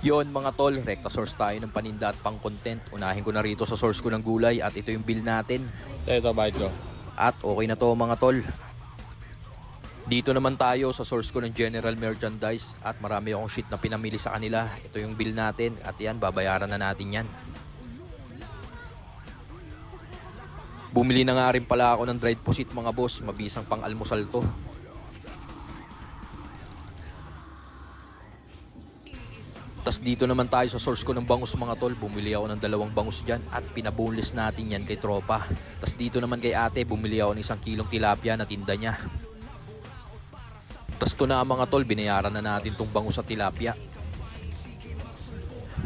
Yon mga tol, rekta source tayo ng paninda at pang content. Unahin ko na rito sa source ko ng gulay at ito yung bill natin. Ito, bayad ko. At okay na to mga tol. Dito naman tayo sa source ko ng general merchandise at marami akong shit na pinamili sa kanila. Ito yung bill natin at yan, babayaran na natin yan. Bumili na nga rin pala ako ng dried pusit mga boss, mabisang pang almusal to. Tas dito naman tayo sa source ko ng bangus mga tol. Bumili ako ng 2 bangus dyan at pinaboneless natin yan kay tropa. Tas dito naman kay ate, bumili ako ng 1 kilong tilapia na tinda niya. Tas to na mga tol, binayaran na natin tong bangus at tilapia.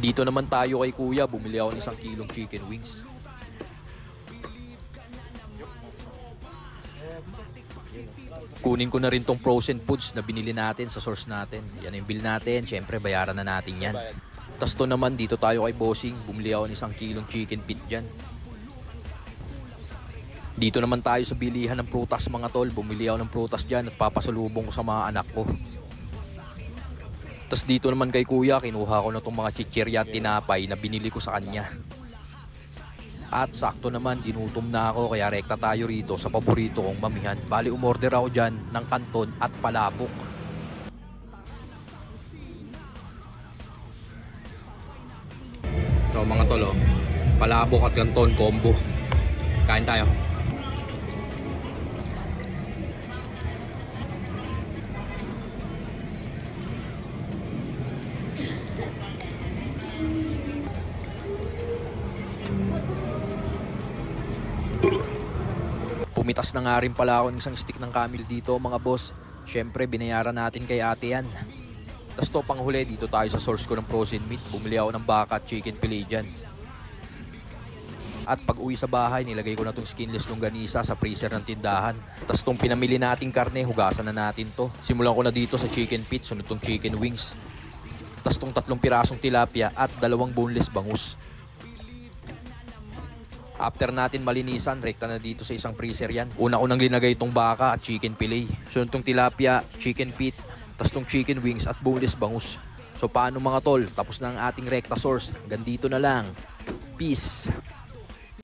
Dito naman tayo kay kuya, bumili ako ng 1 kilong chicken wings. Kunin ko na rin tong frozen foods na binili natin sa source natin. Yan yung bill natin, syempre bayaran na natin yan. Tas to naman, dito tayo kay bossing, bumili ako ng 1 kilong chicken feet dyan. Dito naman tayo sa bilihan ng prutas mga tol, bumili ako ng prutas dyan at papasalubong ko sa mga anak ko. Tas dito naman kay kuya, kinuha ko na tong mga chichirya at tinapay na binili ko sa kanya. At sakto naman, ginutom na ako kaya rekta tayo rito sa paborito kong mamihan. Bali umorder ako dyan ng kanton at palabok. So mga tolo, palabok at kanton combo. Kain tayo. Pumitas na nga rin pala ako ng 1 stick ng camel dito mga boss. Syempre binayaran natin kay ate yan. Tapos to panghuli, dito tayo sa source ko ng frozen meat. Bumili ako ng baka at chicken fillet dyan. At pag uwi sa bahay, nilagay ko na tong skinless longganisa sa freezer ng tindahan. Tapos tong pinamili nating karne, hugasan na natin to. Simulan ko na dito sa chicken feet, sunod tong chicken wings. Tapos tong 3 pirasong tilapia at 2 boneless bangus. After natin malinisan, rekta na dito sa isang freezer yan. Una ko nang linagay itong baka at chicken fillet. Sunod itong tilapia, chicken feet, tapos itong chicken wings at boneless bangus. So paano mga tol? Tapos na ang ating rekta source. Hanggang dito na lang. Peace!